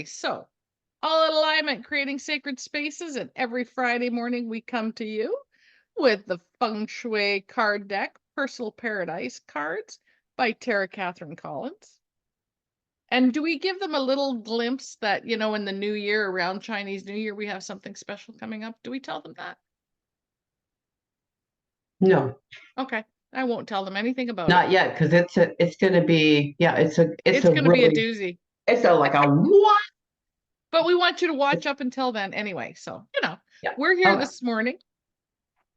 Okay, so all in alignment, creating sacred spaces, and every Friday morning we come to you with the Feng Shui card deck, Personal Paradise cards by Tara Catherine Collins. And do we give them a little glimpse that, in the new year, around Chinese New Year, we have something special coming up? Do we tell them that? No. Okay. I won't tell them anything about it. Not yet, because it's going to be, it's going to be a doozy. It's like a what? But we want you to watch up until then anyway. So, Yeah. we're here this morning.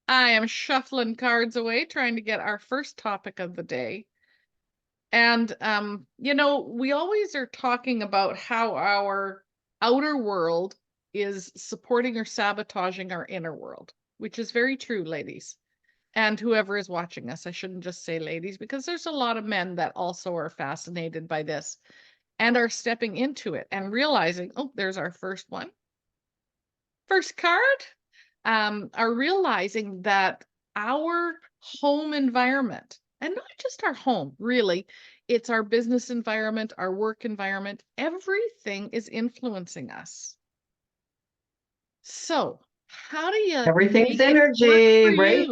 I am shuffling cards away, trying to get our first topic of the day. And, we always are talking about how our outer world is supporting or sabotaging our inner world, which is very true, ladies. And whoever is watching us, I shouldn't just say ladies, because there's a lot of men that also are fascinated by this and are stepping into it and realizing, oh, there's our first one. First card, are realizing that our home environment, and not just our home, really, it's our business environment, our work environment, everything is influencing us. So how do you everything's energy, right?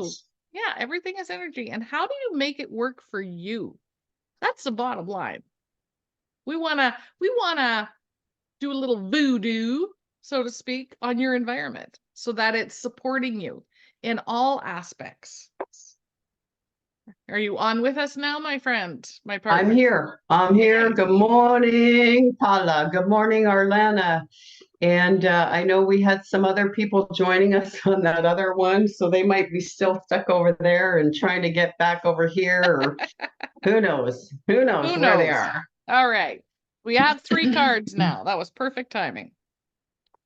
Yeah, everything is energy. And how do you make it work for you? That's the bottom line. We wanna do a little voodoo, so to speak, on your environment so that it's supporting you in all aspects. Are you on with us now, my friend? My partner? I'm here. I'm here. Good morning, Paula. Good morning, Arlana. And I know we had some other people joining us on that other one, so they might be still stuck over there and trying to get back over here, or who knows? Who knows where they are? All right. We have 3 cards now. That was perfect timing.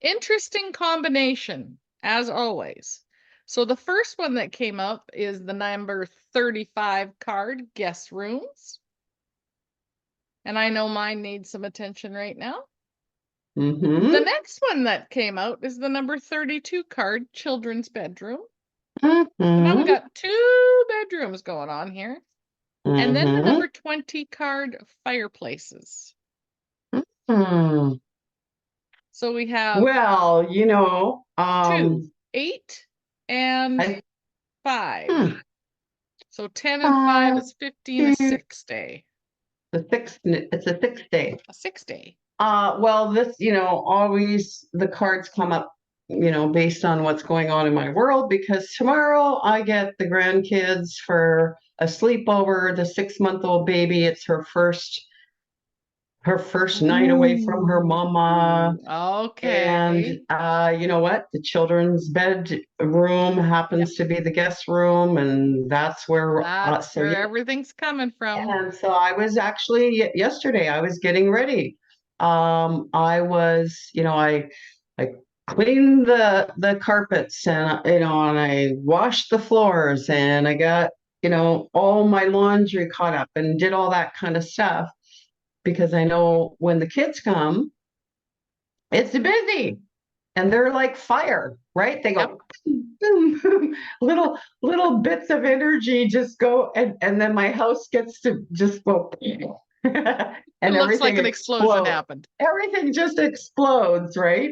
Interesting combination, as always. So the first one that came up is the number 35 card, Guest Rooms. And I know mine needs some attention right now. The next one that came out is the number 32 card, Children's Bedroom. So now we got 2 bedrooms going on here. And then the number 20 card, Fireplaces. So we have 2, 8, and 5. So 10 and 5 is 15, a 6 day. It's a 6 day. A 6 day. Well, this, always the cards come up, based on what's going on in my world, because tomorrow I get the grandkids for a sleepover. The 6-month-old baby, it's her first night away from her mama. Okay. And you know what? The children's bedroom happens to be the guest room, and that's where everything's coming from. And so I was actually yesterday, I was getting ready. I was, I cleaned the carpets, and and I washed the floors, and I got, all my laundry caught up and did all that kind of stuff, because I know when the kids come, it's busy, and they're like fire, right? They go boom, boom, little bits of energy just go, and then my house gets to just go. And it looks like an explosion happened. Everything just explodes, right?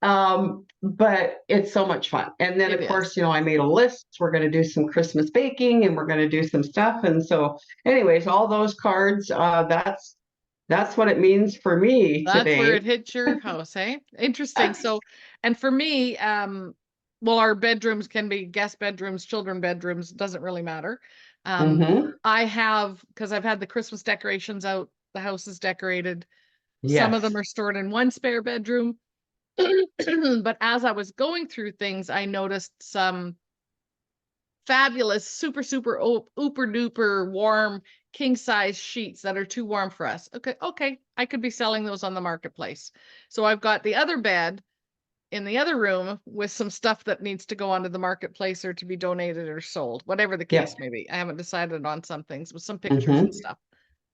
But it's so much fun. And then of course, I made a list. We're going to do some Christmas baking, and we're going to do some stuff. And so anyways, all those cards, that's what it means for me today. That's where it hits your house, eh? Interesting. So, and for me, well, our bedrooms can be guest bedrooms, children bedrooms, doesn't really matter. I have, because I've had the Christmas decorations out, the house is decorated. Some of them are stored in one spare bedroom. But as I was going through things, I noticed some fabulous, super duper warm king size sheets that are too warm for us. Okay, I could be selling those on the marketplace. So I've got the other bed in the other room with some stuff that needs to go onto the marketplace or to be donated or sold, whatever the case may be. I haven't decided on some things with some pictures and stuff.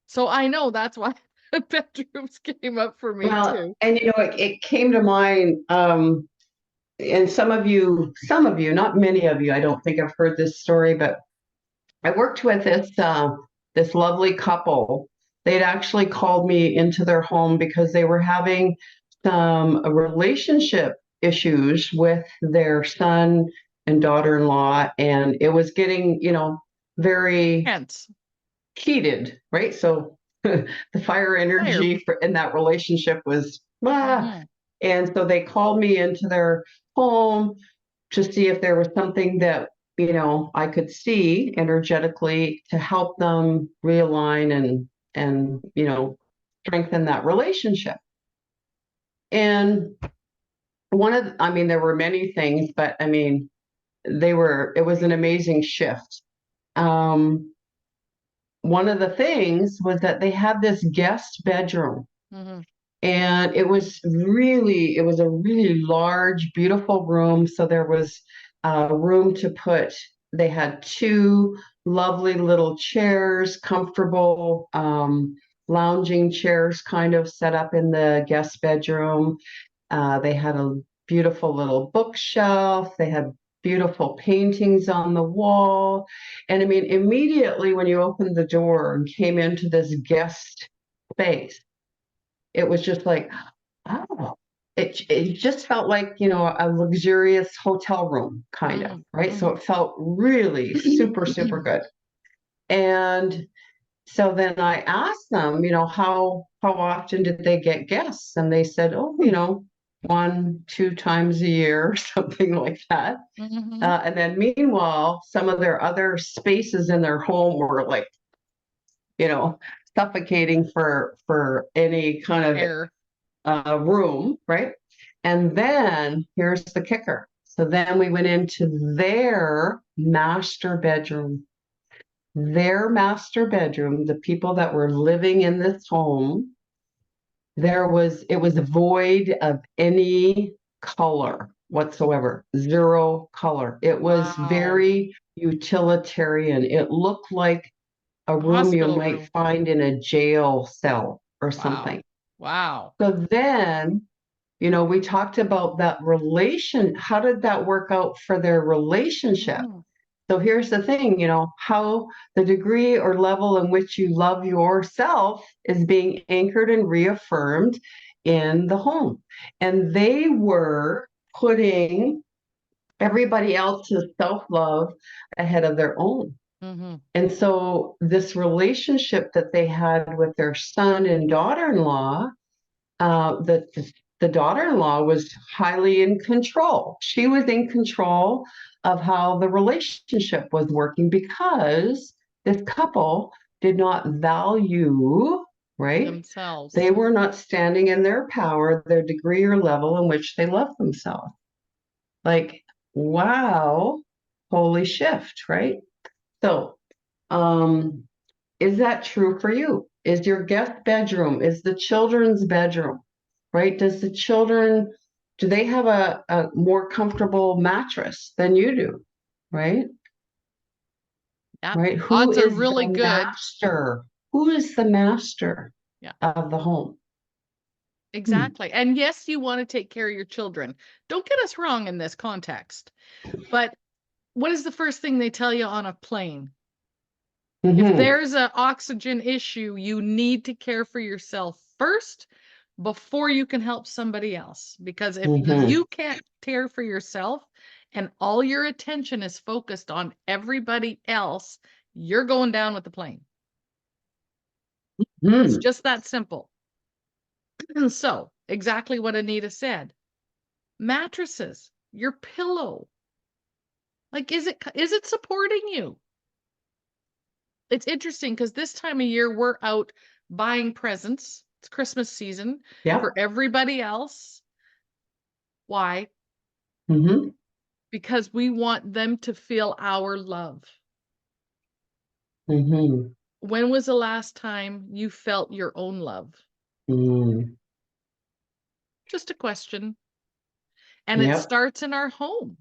So I know that's why the bedrooms came up for me too. And it came to mind, and some of you, not many of you, I don't think I've heard this story, but I worked with this lovely couple. They'd actually called me into their home because they were having some relationship issues with their son and daughter-in-law, and it was getting, very Hence, heated, right? So the fire fire. energy in that relationship was, Mm-hmm. and so they called me into their home to see if there was something that, I could see energetically to help them realign and strengthen that relationship. And I mean, there were many things, but I mean, it was an amazing shift. Um, One of the things was that they had this guest bedroom, Mm-hmm. and it was a really large, beautiful room. So there was room to put, they had two lovely little chairs, comfortable lounging chairs kind of set up in the guest bedroom. They had a beautiful little bookshelf. They had beautiful paintings on the wall. And I mean, immediately when you opened the door and came into this guest space, it was just like, oh, it just felt like, a luxurious hotel room kind of, right? So Mm-hmm. it felt really super, super good. And so then I asked them, how often did they get guests? And they said, oh, 1, 2 times a year, or something like that. Mm-hmm. And then meanwhile, some of their other spaces in their home were like, you know, suffocating for any kind of Air. room, right? And then here's the kicker. So then we went into their master bedroom. Their master bedroom, the people that were living in this home, it was void of any color whatsoever, zero color. It was Wow. very utilitarian. It looked like a A room you hospital might room. find in a jail cell or Wow. something. Wow. So then, we talked about that relation. How did that work out for their relationship? Mm-hmm. So here's the thing, how the degree or level in which you love yourself is being anchored and reaffirmed in the home. And they were putting everybody else's self-love ahead of their own. Mm-hmm. And so this relationship that they had with their son and daughter-in-law, the daughter-in-law was highly in control. She was in control of how the relationship was working because this couple did not value, right? They Themselves. were not standing in their power, their degree or level in which they love themselves. Like, wow, holy shift, right? So, um, is that true for you? Is your guest bedroom, is the children's bedroom, right? Do they have a more comfortable mattress than you do, right? Yep. Right? Who Odds are is really the good. master? Who is the master Yeah, of the home? Hmm. exactly. And yes, you want to take care of your children. Don't get us wrong in this context. But what is the first thing they tell you on a plane? If Mm-hmm. there's an oxygen issue, you need to care for yourself first before you can help somebody else. Because if Mm-hmm. you can't care for yourself and all your attention is focused on everybody else, you're going down with the plane. It's Mm-hmm. just that simple. So, exactly what Anita said. Mattresses, your pillow. Like, is it supporting you? It's interesting because this time of year we're out buying presents. It's Christmas season for Yep. everybody else. Why? Mm-hmm. Because we want them to feel our love. Mm-hmm. When was the last time you felt your own love? Mm-hmm. Just a question. And it Yep. starts in our home.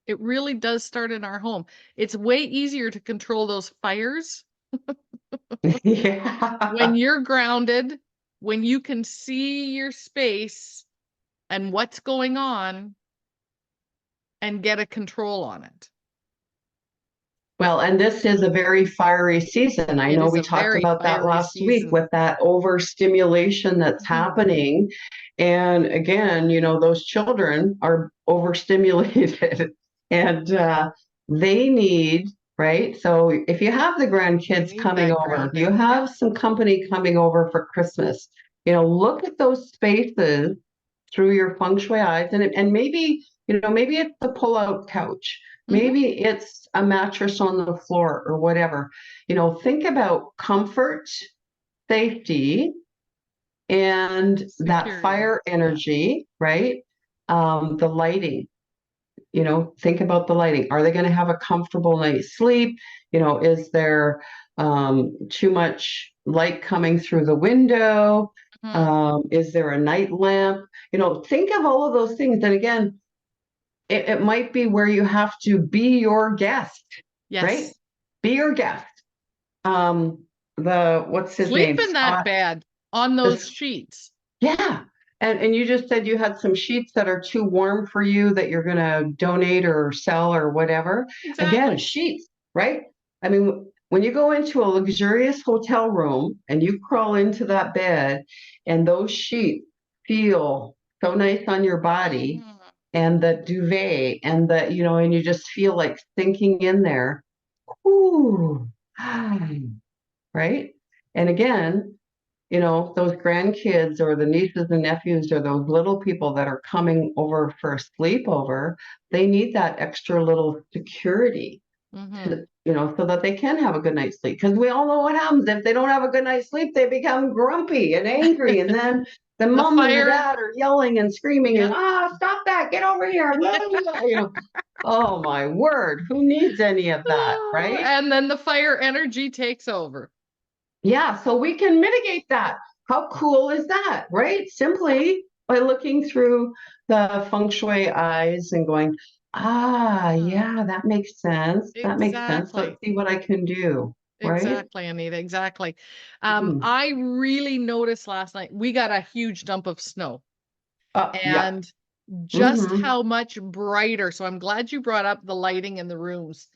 It really does start in our home. It's way easier to control those fires when Yeah. you're grounded, when you can see your space and what's going on and get a control on it. Well, and this is a very fiery season. I It know is we a talked very about that fiery last week season. with that overstimulation that's Mhm. happening. And again, those children are overstimulated and they need, right? So if you have the They grandkids need coming that over, if you grounding. Yep. have some company coming over for Christmas, look at those spaces through your feng shui eyes and maybe, maybe it's the pull-out couch. Hmm. Maybe it's a mattress on the floor or whatever. Think about comfort, safety, and that Security. fire Yeah. energy, right? The lighting, think about the lighting. Are they going to have a comfortable night's sleep? Is there too much light coming through the window? Hmm. Is there a night lamp? Think of all of those things. And again, it might be where you have to be your guest, right? Yes. Be your guest. Um, what's his Sleep name? in that Scott. bed on those This, sheets. yeah. And you just said you had some sheets that are too warm for you that you're going to donate or sell or whatever. Again, Exactly. sheets, right? I mean, when you go into a luxurious hotel room and you crawl into that bed and those sheets feel so nice on your body, Mhm. and the duvet and and you just feel like sinking in there. Ooh, right? And again, those grandkids or the nieces and nephews or those little people that are coming over for a sleepover, they need that extra little security Mhm. to, so that they can have a good night's sleep. Because we all know what happens if they don't have a good night's sleep, they become grumpy and angry, and then the The mom and the fire. dad are yelling and screaming and Yep. stop that, get over here, blah, blah, blah, Oh my word, who needs any of that, Oh, right? and then the fire energy takes over. Yeah, so we can mitigate that. How cool is that, right? Simply by looking through the feng shui eyes and going, Hmm. yeah, that makes sense. That makes sense. Let's Exactly. see what I can do, right? Exactly, Anita. Exactly. Mm. I really noticed last night we got a huge dump of snow Yeah. and just Hmm. how much brighter. So I'm glad you brought up the lighting in the rooms.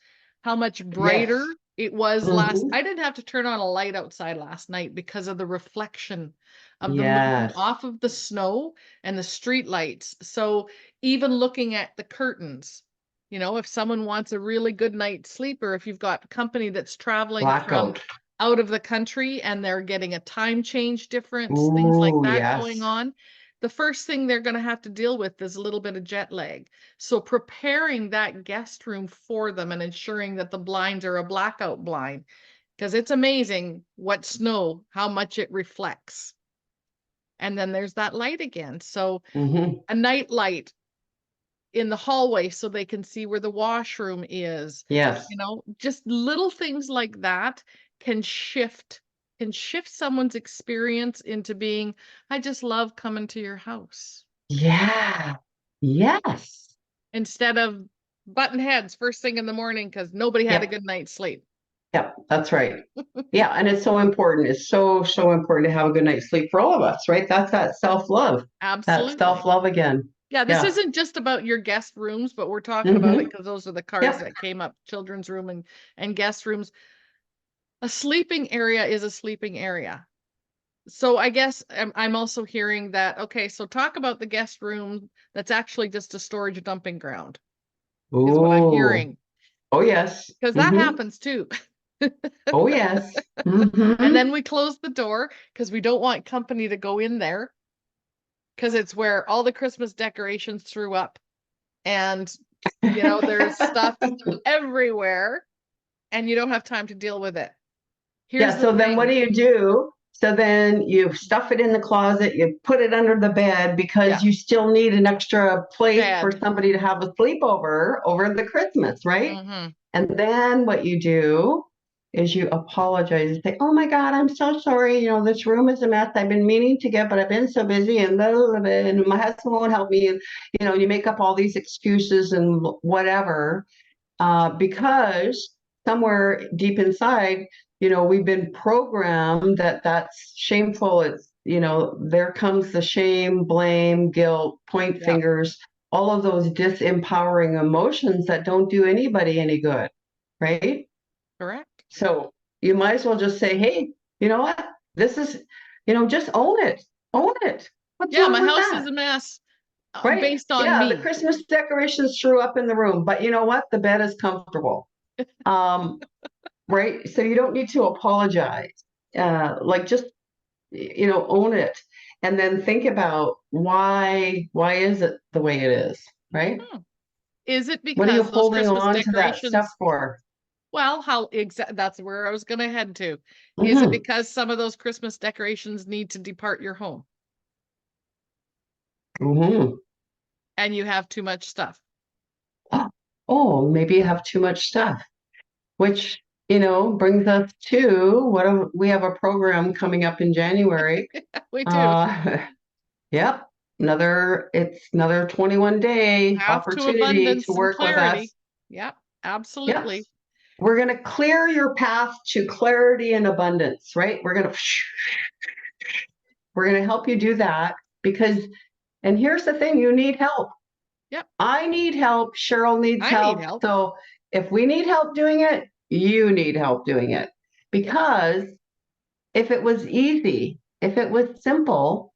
How much Yes. brighter it was last. Hmm. I didn't have to turn on a light outside last night because of the reflection of the moon Yes. off of the snow and the street lights. So even looking at the curtains, if someone wants a really good night's sleep, or if you've got company that's traveling from Blackout. out of the country and they're getting a time change difference, things like Ooh, that going yes. on, the first thing they're going to have to deal with is a little bit of jet lag. So preparing that guest room for them and ensuring that the blinds are a blackout blind, because it's amazing what snow, how much it reflects. And then there's that light again. So Hmm. a night light in the hallway so they can see where the washroom is. Yes. Just little things like that can shift someone's experience into being, I just love coming to your house, Yeah. Yes. instead of button heads first thing in the morning because nobody had a Yep. good night's sleep. Yep. That's right. Yeah, and it's so important. It's so, so important to have a good night's sleep for all of us, right? That's that self-love. That Absolutely. self-love again. Yeah, this Yeah. isn't just about your guest rooms, but we're talking about it Hmm. because those are the cards Yep. that came up, children's room and guest rooms. A sleeping area is a sleeping area. So I guess I'm also hearing that, okay, so talk about the guest room that's actually just a storage dumping ground is what I'm Oh, hearing, oh yes. because that Hmm. happens too. Oh yes. And Hmm. then we close the door because we don't want company to go in there because it's where all the Christmas decorations threw up and there's stuff everywhere and you don't have time to deal with it. Here's Yeah, the so then what thing. do you do? So then you stuff it in the closet, you put it under the bed because Yeah, you still need an extra place for bed. somebody to have a sleepover over the Christmas, right? Hmm. And then what you do is you apologize and say, "Oh my God, I'm so sorry. This room is a mess. I've been meaning to get, but I've been so busy and blah, blah, blah, and my husband won't help me." And you make up all these excuses and whatever, because somewhere deep inside, we've been programmed that that's shameful. It's, there comes the shame, blame, guilt, point Yeah. fingers, all of those disempowering emotions that don't do anybody any good, right? Correct. So you might as well just say, hey, you know what? This is, just own it. Own it. What's Yeah, wrong my with house is that? a mess Right? based on Yeah, the me. Christmas decorations threw up in the room, but you know what? The bed is comfortable. Um, right? So you don't need to apologize. Like just, own it. And then think about why is it the way it is, right? Hmm. Is it What are you because those holding Christmas on to that stuff decorations, for? well, that's where I was going to head to. Is it Hmm. because some of those Christmas decorations need to depart your home Hmm. and you have too much stuff? Oh, maybe you have too much stuff, which, brings us to we have a program coming up in January. We do. Uh, yep. It's another 21-day Path to opportunity to abundance and work with us. clarity. Yep, Yep. absolutely. We're going to clear your path to clarity and abundance, right? We're going to help you do that because, and here's the thing, you need help. Yep. I need help. Cheryl needs I need help. help. So if we need help doing it, you need help doing it. Because if it was easy, if it was simple,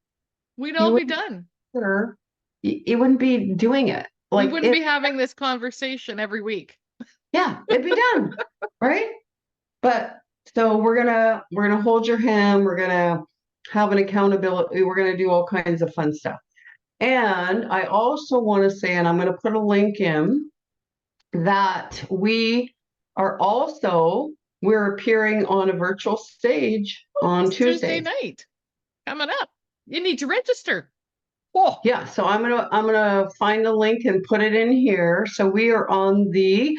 We'd you all be wouldn't done. you wouldn't be doing it. We Like wouldn't be having this conversation every week. yeah, it'd be done. Right? But so we're gonna hold your hand, we're gonna have an accountability, we're gonna do all kinds of fun stuff. And I also want to say, and I'm going to put a link in, that we're appearing on a virtual stage on It's Tuesday Tuesday. night coming up. You need to register. Oh, Yeah, so I'm gonna find the link and put it in here. So we are on the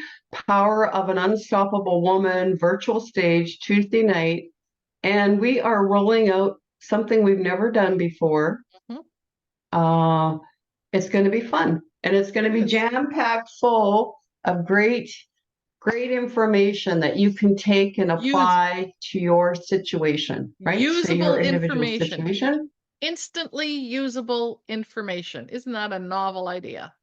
Power of an Unstoppable Woman virtual stage Tuesday night, and we are rolling out something we've never done before. mhm. Uh, it's going to be fun, and it's going to be Yes. jam-packed full of great information that you can take and apply to your situation, right? So Usable your individual information. situation. Instantly usable information. Isn't that a novel idea?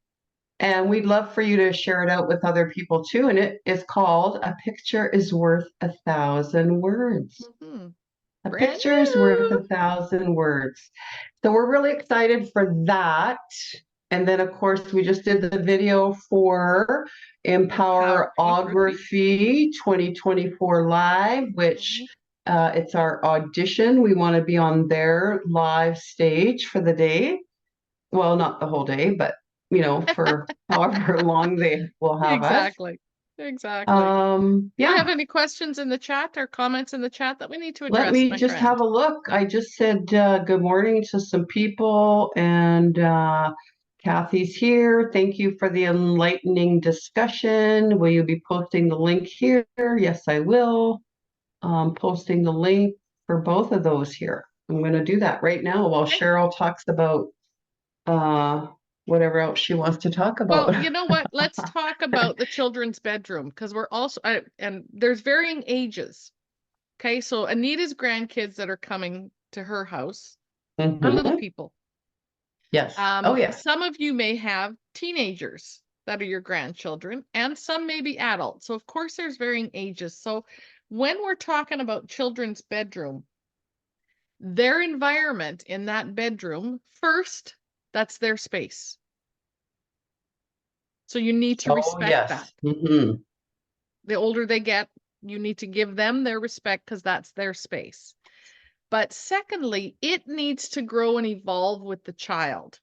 And we'd love for you to share it out with other people too. And it is called A Picture is Worth 1,000 Words. Hmm. A Brand picture is worth new. 1,000 words. So we're really excited for that. And then, of course, we just did the video for Empowerography. Empowerography 2024 Live, which Mhm. it's our audition. We want to be on their live stage for the day. Well, not the whole day, but for however long they will have us. Exactly. Exactly. Do we have Yeah. any questions in the chat or comments in the chat that we need to Let address, me my just have friend? a look. I just said good morning to some people, and Kathy's here. Thank you for the enlightening discussion. Will you be posting the link here? Yes, I will. Posting the link for both of those here. I'm going to do that right now while Okay. Cheryl talks about uh, whatever else she wants to talk Well, about. you know what? Let's talk about the children's bedroom because we're also, and there's varying ages. Okay. So Anita's grandkids that are coming to her house are little Mhm. people. Yes. Oh, yes. Some of you may have teenagers that are your grandchildren, and some may be adults. So, of course, there's varying ages. So, when we're talking about children's bedroom, their environment in that bedroom, first, that's their space. So, you need to Oh, respect that. yes. Hmm. The older they get, you need to give them their respect because that's their space. But secondly, it needs to grow and evolve with the child.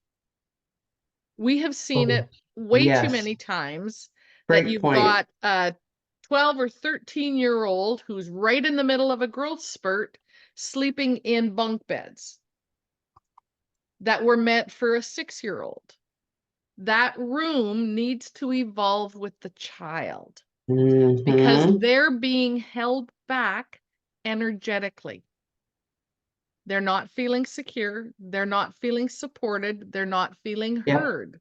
We have seen Oh, it way too yes. many times that Great you've point. got a 12 or 13-year-old who's right in the middle of a growth spurt sleeping in bunk beds that were meant for a 6-year-old. That room needs to evolve with the child because Hmm. they're being held back energetically. They're not feeling secure, they're not feeling supported, they're not feeling Yep. heard.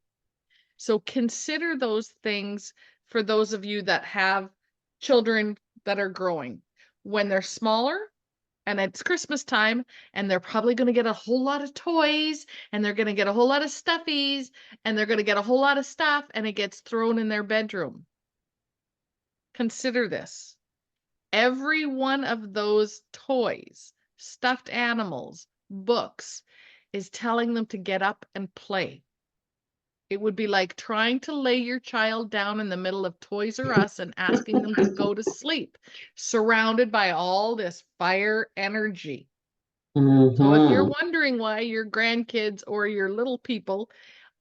So consider those things for those of you that have children that are growing. When they're smaller and it's Christmas time, and they're probably going to get a whole lot of toys, and they're going to get a whole lot of stuffies, and they're going to get a whole lot of stuff, and it gets thrown in their bedroom. Consider this. every one of those toys, stuffed animals, books, is telling them to get up and play. It would be like trying to lay your child down in the middle of Toys R Us and asking them to go to sleep, surrounded by all this fire energy. So if you're Mm-hmm. wondering why your grandkids or your little people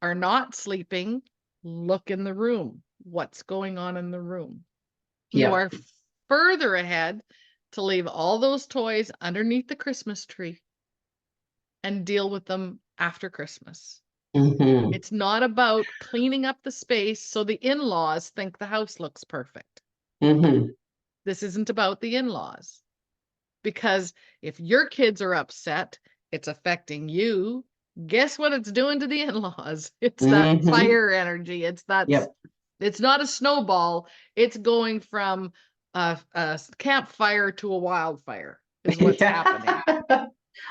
are not sleeping, look in the room. What's going on in the room? You Yep. are further ahead to leave all those toys underneath the Christmas tree and deal with them after Christmas. Mm-hmm. It's not about cleaning up the space so the in-laws think the house looks perfect. Mm-hmm. This isn't about the in-laws. Because if your kids are upset, it's affecting you. Guess what it's doing to the in-laws? It's that Mm-hmm. fire energy. Yep. It's not a snowball. It's going from a campfire to a wildfire is what's happening. Yeah.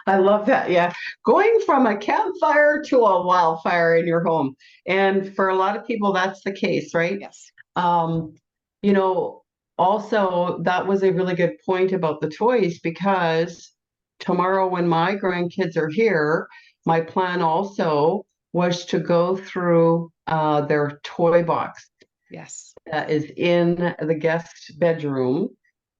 I love that. Yeah. Going from a campfire to a wildfire in your home. And for a lot of people, that's the case, right? Yes. Um, you know, also, that was a really good point about the toys because tomorrow, when my grandkids are here, my plan also was to go through their toy box Yes. that is in the guest bedroom.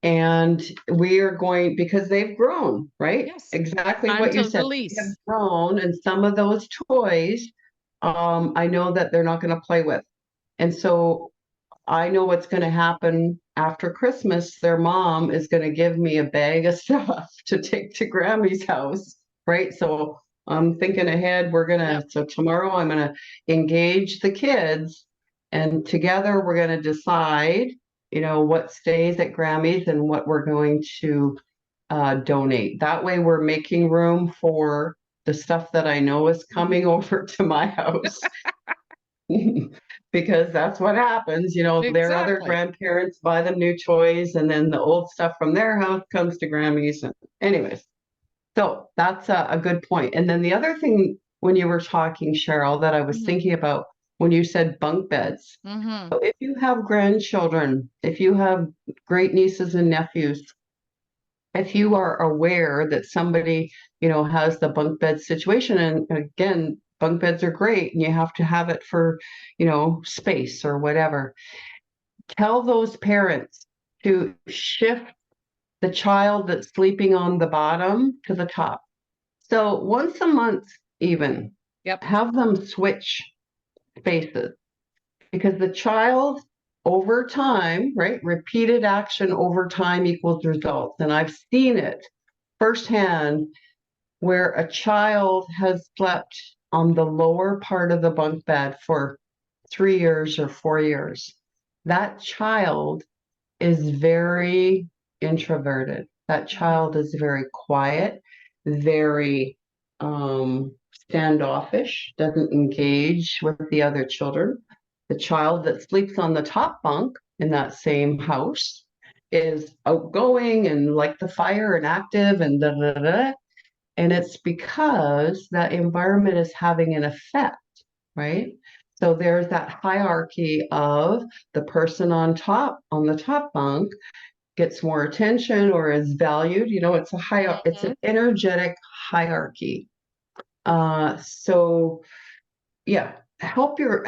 And we are going, because they've grown, right? Yes. Exactly Time what you to said. They have release. grown, and some of those toys, I know that they're not going to play with. And so I know what's going to happen after Christmas. Their mom is going to give me a bag of stuff to take to Grammy's house, right? So I'm thinking ahead. Yep. So tomorrow I'm going to engage the kids, and together we're going to decide, what stays at Grammy's and what we're going to donate. That way we're making room for the stuff that I know is coming over to my house. Because that's what happens. Their other Exactly. grandparents buy them new toys, and then the old stuff from their house comes to Grammy's. And anyways, so that's a good point. And then the other thing when you were talking, Cheryl, that I was Mm-hmm. thinking about when you said bunk beds. Mm-hmm. So if you have grandchildren, if you have great nieces and nephews, if you are aware that somebody, has the bunk bed situation, and again, bunk beds are great and you have to have it for, space or whatever, tell those parents to shift the child that's sleeping on the bottom to the top. So once a month, even Yep. have them switch spaces, because the child over time, right? Repeated action over time equals results. And I've seen it firsthand where a child has slept on the lower part of the bunk bed for 3 years or 4 years. That child is very introverted. That child is very quiet, very standoffish, doesn't engage with the other children. The child that sleeps on the top bunk in that same house is outgoing and like the fire and active and da da da. And it's because that environment is having an effect, right? So there's that hierarchy of the person on the top bunk gets more attention or is valued. It's it's Mm-hmm. an energetic hierarchy. So yeah, help your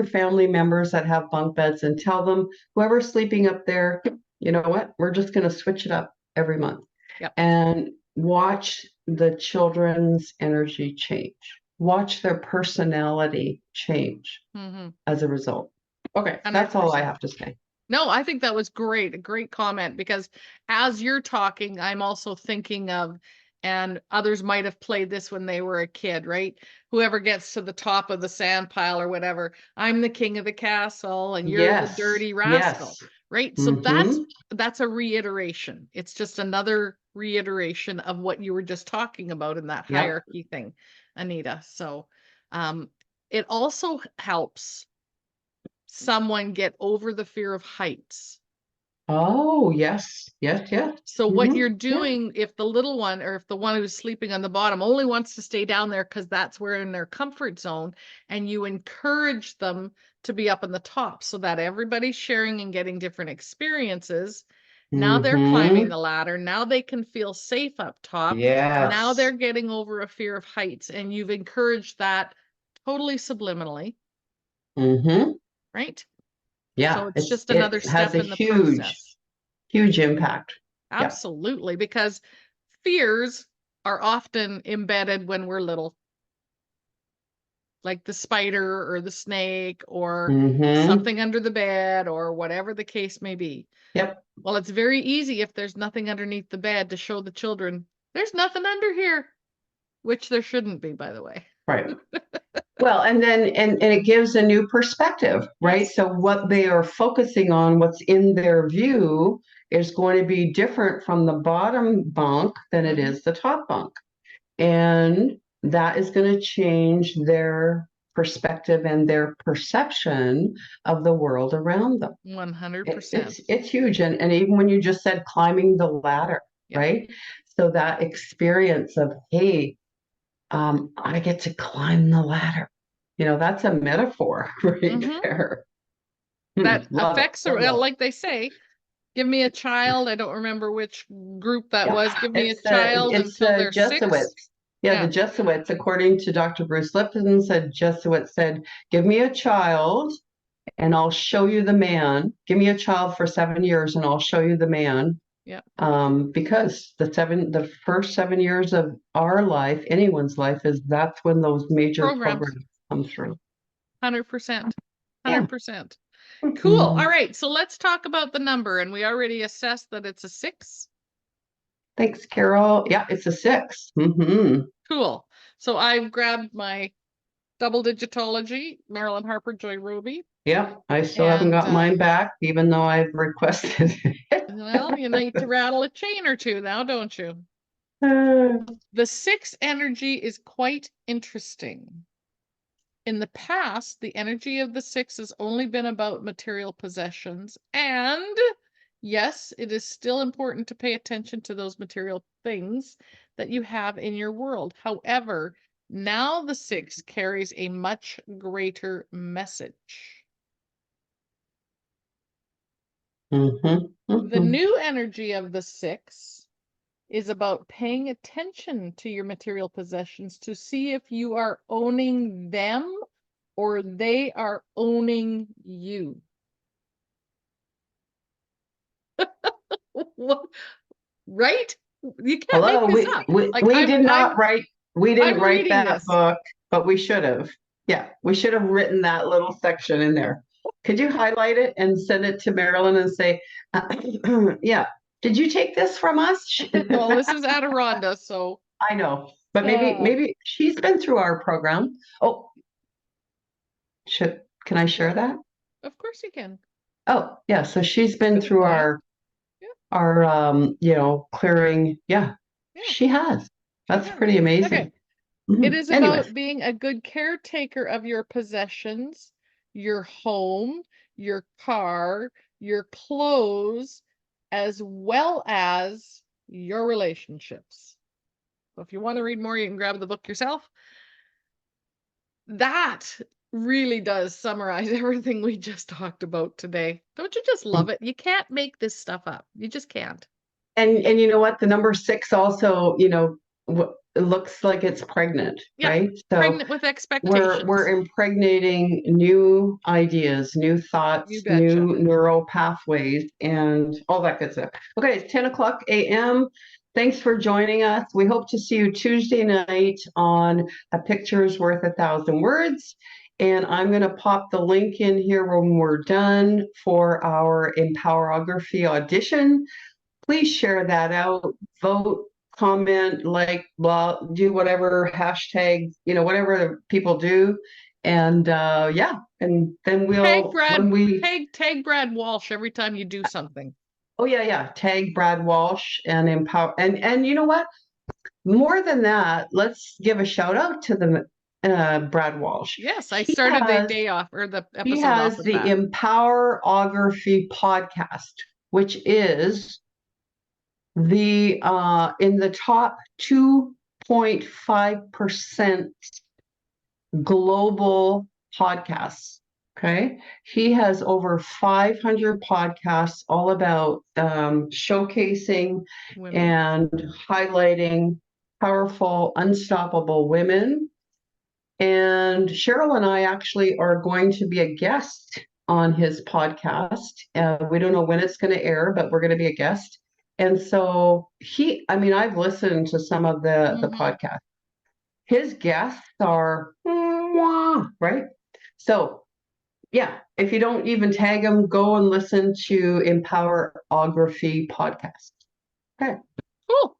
family members that have bunk beds and tell them, whoever's sleeping up there, you know what? We're just going to switch it up every month, Yep. and watch the children's energy change. Watch their personality change Mm-hmm. as a result. Okay, that's all I 100%. have to say. No, I think that was great. A great comment because as you're talking, I'm also thinking of, and others might have played this when they were a kid, right? Whoever gets to the top of the sand pile or whatever, I'm the king of the castle and you're the Yes, dirty yes. rascal, right? So Mm-hmm. that's a reiteration. It's just another reiteration of what you were just talking about in that Yep. hierarchy thing, Anita. So um it also helps someone get over the fear of heights. Oh, yes, yes, yes. So what Mm-hmm. you're Yeah. doing, if the little one or if the one who's sleeping on the bottom only wants to stay down there because that's where in their comfort zone, and you encourage them to be up on the top so that everybody's sharing and getting different experiences, Now they're climbing Mm-hmm. the ladder. Now they can feel safe up top. Now they're Yes. getting over a fear of heights, and you've encouraged that totally subliminally, Mm-hmm. right? Yeah, So it's just it another has step a in the huge, process. huge impact. Yeah. Absolutely, because fears are often embedded when we're little, like the spider or the snake or Mm-hmm. something under the bed or whatever the case may be. Yep. Well, it's very easy if there's nothing underneath the bed to show the children there's nothing under here, which there shouldn't be, by the way. Right. Well, and then and it gives a new perspective, right? Yes. So what they are focusing on, what's in their view, is going to be different from the bottom bunk than it Mhm. is the top bunk. And that is going to change their perspective and their perception of the world around them. 100%. It's huge. And even when you just said climbing the ladder, Yep. right? So that experience of, hey, I get to climb the ladder. That's a metaphor right Mhm. there. That Love it. affects, Love, well, love. like they say, give me a child. I don't remember which group that Yeah, was. Give me a it's the child it's until the they're 6. Jesuits. Yeah, the Yeah. Jesuits, according to Dr. Bruce Lipton, Jesuits said, "Give me a child, and I'll show you the man. Give me a child for 7 years, and I'll show you the man." Yeah. Because the first 7 years of our life, anyone's life, that's when those major Programs. programs come through. 100%. Yeah. 100%. Cool. All Mhm. right. So let's talk about the number. And we already assessed that it's a 6. Thanks, Carol. Yeah, it's a 6. Mm-hmm. Cool. So I've grabbed my double digitology, Marilyn Harper Joy Roby. Yeah, I still haven't And got mine back, even though I've requested it. well, you need to rattle a chain or two now, don't you? The 6 energy is quite interesting. In the past, the energy of the 6 has only been about material possessions. And yes, it is still important to pay attention to those material things that you have in your world. However, now the 6 carries a much greater message. Mm-hmm. The Mm-hmm. new energy of the 6 is about paying attention to your material possessions to see if you are owning them or they are owning you. Right? You can't make Hello, this we, up. we Like we I'm did not I'm write we didn't I'm write reading that this. book, but we should have. Yeah, we should have written that little section in there. Could you highlight it and send it to Marilyn and say, yeah, did you take this from us? Well, this is Adironda, so I know, but maybe uh, maybe she's been through our program. Oh, can I share that? of course you can. Oh, yeah. So she's That's a been good through idea. Yeah, our clearing. Yeah, yeah, she has. she That's has. pretty Okay. amazing. It Mhm. is Anyways, about being a good caretaker of your possessions, your home, your car, your clothes, as well as your relationships. So if you want to read more, you can grab the book yourself. That really does summarize everything we just talked about today. Don't you just love it? You can't make this stuff up. You just can't. and you know what? The number 6 also, it looks like it's pregnant, Yep. right? So Pregnant with we're expectations. impregnating new ideas, new You thoughts, betcha. new neural pathways, and all that good stuff. Okay, it's 10 o'clock a.m. Thanks for joining us. We hope to see you Tuesday night on A Picture's Worth 1,000 Words. And I'm going to pop the link in here when we're done for our Empowerography audition. Please share that out, vote, comment, like, blah, do whatever hashtag, whatever people do. And yeah, and then when we, Tag Brad Walsh every time you do something. oh yeah, tag Brad Walsh and empower. And you know what? More than that, let's give a shout out to the Brad Walsh. Yes, I He started the has day off or the he episode off has with the that. Empowerography podcast, which is the in the top 2.5% global podcasts. Okay. He has over 500 podcasts all about showcasing Women. and highlighting powerful, unstoppable women. And Cheryl and I actually are going to be a guest on his podcast. We don't know when it's going to air, but we're going to be a guest. And so I mean, I've listened to some of the Mm-hmm. podcasts. His guests are, mwah, right? So yeah, if you don't even tag him, go and listen to Empowerography podcast. Okay. Cool.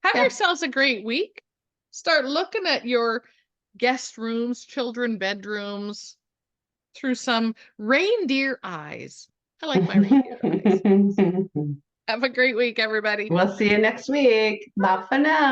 Have Yeah. yourselves a great week. Start looking at your guest rooms, children bedrooms through some reindeer eyes. I like my reindeer eyes. Have a great week, everybody. We'll see you next week. Bye for now.